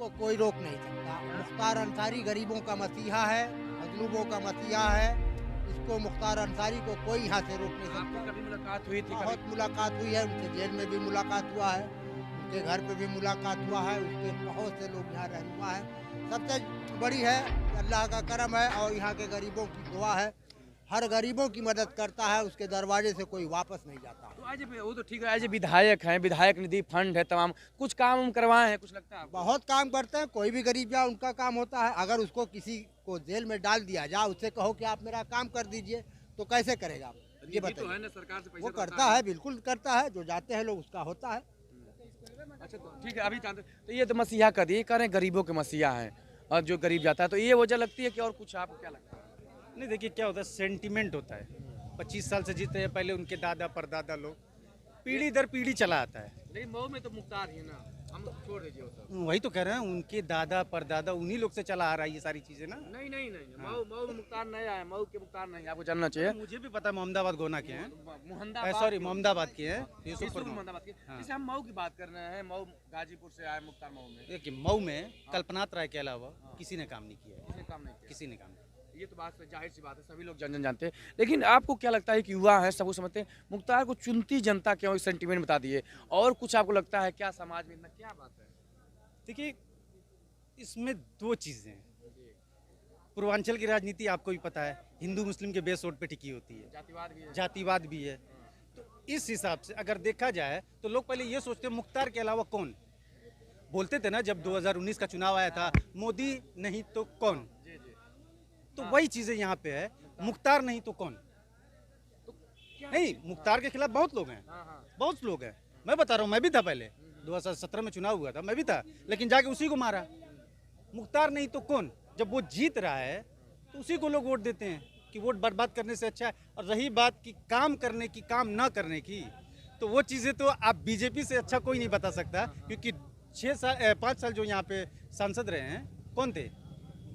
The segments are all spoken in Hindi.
इसको कोई रोक नहीं सकता। मुख्तार अंसारी गरीबों का मसीहा है, मजलूमों का मसीहा है। इसको मुख्तार अंसारी को कोई यहाँ से रोक नहीं आपकी सकता। कभी मुलाकात हुई थी? बहुत मुलाकात हुई है उनसे, जेल में भी मुलाकात हुआ है, उनके घर पे भी मुलाकात हुआ है, उसके बहुत से लोग यहाँ रहनुमा है। सबसे बड़ी है कि अल्लाह का करम है और यहाँ के गरीबों की दुआ है। हर गरीबों की मदद करता है, उसके दरवाजे से कोई वापस नहीं जाता। तो आज वो तो ठीक है, एज विधायक हैं, विधायक निधि फंड है, तमाम कुछ काम हम करवाए हैं, कुछ लगता है आपको? बहुत काम करते हैं, कोई भी गरीब जाए उनका काम होता है। अगर उसको किसी को जेल में डाल दिया जाए, उससे कहो कि आप मेरा काम कर दीजिए, तो कैसे करेगा आप? ये निधि तो बताइए। है ना, सरकार से पैसा वो तो आता करता है, बिल्कुल करता है। जो जाते हैं लोग उसका होता है। अच्छा तो ठीक है, अभी जानते तो ये तो मसीहा का दिए कह रहे हैं गरीबों के मसीहा हैं, और जो गरीब जाता है तो ये वजह लगती है कि और कुछ आपको क्या लगता है? नहीं, देखिए क्या होता है, सेंटिमेंट होता है। 25 साल से जीते हैं, पहले उनके दादा परदादा लोग, पीढ़ी दर पीढ़ी चला आता है। लेकिन मऊ में तो मुख्तार ही ना, हम छोड़ दीजिए वो सब। वही तो कह रहे हैं, उनके दादा परदादा उन्हीं लोग से चला आ रहा है ये सारी चीजें ना। नहीं नहीं नहीं, मऊ में मुख्तार नहीं आया, मऊ के मुख्तार नहीं, आपको जानना चाहिए। मुझे भी पता है, मोहम्मदाबाद गोना के हैं, मोहम्मदाबाद सॉरी मोहम्मदाबाद के हैं, यूसुफपुर यूसुफपुर में। मोहम्मदाबाद के। हाँ। जैसे हम मऊ की बात कर रहे हैं, मऊ गाजीपुर से आए मुख्तार मऊ में, देखिए मऊ में कल्पनाथ राय के अलावा किसी ने काम नहीं किया है, किसी ने काम नहीं किया। किसी ने काम नहीं किया। ये तो बात जाहिर सी बात है, सभी लोग जन जानते हैं। लेकिन आपको क्या लगता है कि युवा हैं, सब कुछ समझते हैं, मुख्तार को चुनती जनता क्यों, सेंटीमेंट बता दिए, और कुछ आपको लगता है क्या समाज में इतना क्या बात है? देखिए इसमें दो चीजें हैं। पूर्वांचल की राजनीति आपको भी पता है, हिंदू मुस्लिम के बेस वोट पे टिकी होती है, जातिवाद भी है। जातिवाद भी है। तो इस हिसाब से अगर देखा जाए तो लोग पहले ये सोचते हैं मुख्तार के अलावा कौन। बोलते थे ना जब 2019 का चुनाव आया था, मोदी नहीं तो कौन। तो वही चीजें यहाँ पे है, मुख्तार नहीं तो कौन। नहीं, मुख्तार के खिलाफ बहुत लोग हैं, बहुत लोग हैं। मैं बता रहा हूँ, मैं भी था पहले 2017 में चुनाव हुआ था, मैं भी था, लेकिन जाके उसी को मारा। मुख्तार नहीं तो कौन, जब वो जीत रहा है तो उसी को लोग वोट देते हैं कि वोट बर्बाद करने से अच्छा है। और रही बात कि काम करने की, काम ना करने की, तो वो चीज़ें तो आप बीजेपी से अच्छा कोई नहीं बता सकता, क्योंकि 5 साल जो यहाँ पे सांसद रहे हैं, कौन थे,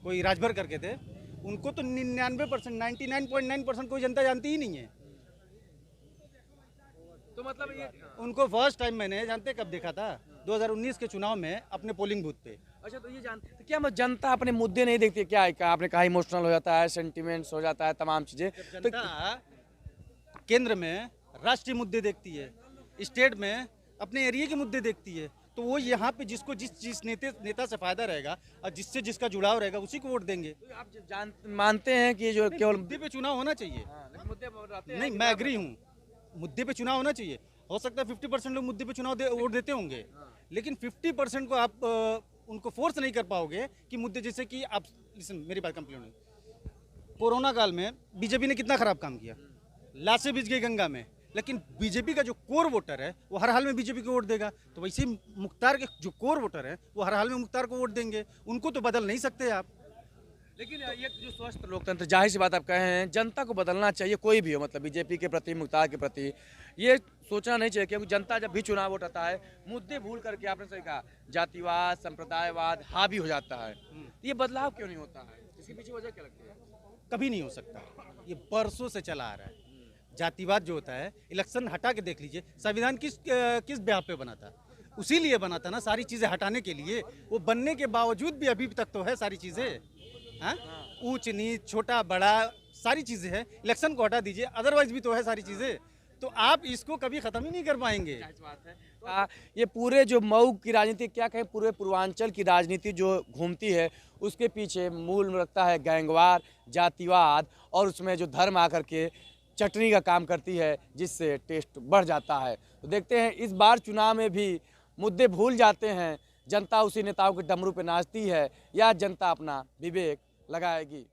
कोई राजभर करके थे, उनको तो 99%, 99.9% कोई जनता जानती ही नहीं है। तो मतलब ये उनको फर्स्ट टाइम मैंने जानते कब देखा था, 2019 के चुनाव में अपने पोलिंग बूथ पे। अच्छा तो ये जानते तो क्या जनता अपने मुद्दे नहीं देखती है क्या? आपने कहा इमोशनल हो जाता है, सेंटिमेंट्स हो जाता है, तमाम चीजें। तो जनता केंद्र में राष्ट्रीय मुद्दे देखती है, स्टेट में अपने एरिया के मुद्दे देखती है, तो वो यहाँ पे जिसको जिस नेता से फायदा रहेगा और जिससे जिसका जुड़ाव रहेगा उसी को वोट देंगे। तो आप मानते हैं कि ये जो केवल मुद्दे पे चुनाव होना चाहिए। लेकिन मुद्दे रहते हैं नहीं, मैं एग्री हूँ, मुद्दे पे चुनाव होना चाहिए। हो सकता है 50% लोग मुद्दे पे वोट देते होंगे, लेकिन 50% को आप उनको फोर्स नहीं कर पाओगे कि मुद्दे, जैसे कि आप लिसन, मेरी बात कंप्लीट नहीं। कोरोना काल में बीजेपी ने कितना खराब काम किया, लाशें बिछ गई गंगा में, लेकिन बीजेपी का जो कोर वोटर है वो हर हाल में बीजेपी को वोट देगा। तो वैसे ही मुख्तार के जो कोर वोटर है वो हर हाल में मुख्तार को वोट देंगे, उनको तो बदल नहीं सकते आप। लेकिन ये जो स्वस्थ लोकतंत्र, जाहिर सी बात आप कहे हैं, जनता को बदलना चाहिए, कोई भी हो, मतलब बीजेपी के प्रति, मुख्तार के प्रति, ये सोचना नहीं चाहिए, क्योंकि जनता जब भी चुनाव वोट आता है, मुद्दे भूल करके, आपने सही कहा, जातिवाद, संप्रदायवाद हावी हो जाता है। तो ये बदलाव क्यों नहीं होता है? इसके पीछे वजह क्या लगती है? कभी नहीं हो सकता, ये बरसों से चला आ रहा है। जातिवाद जो होता है, इलेक्शन हटा के देख लीजिए, संविधान किस ब्याह पे बना था, उसी लिए बना था ना, सारी चीजें हटाने के लिए। वो बनने के बावजूद भी अभी तक तो है सारी चीजें, हाँ, ऊंच नीच, छोटा बड़ा सारी चीजें हैं। इलेक्शन को हटा दीजिए, अदरवाइज भी तो है सारी चीजें, तो आप इसको कभी खत्म ही नहीं कर पाएंगे। बात है। ये पूरे जो मऊ की राजनीति, क्या कहें, पूरे पूर्वांचल की राजनीति जो घूमती है, उसके पीछे मूल में रखता है गैंगवार, जातिवाद, और उसमें जो धर्म आकर के चटनी का काम करती है, जिससे टेस्ट बढ़ जाता है। तो देखते हैं इस बार चुनाव में भी मुद्दे भूल जाते हैं, जनता उसी नेताओं के डमरू पे नाचती है, या जनता अपना विवेक लगाएगी।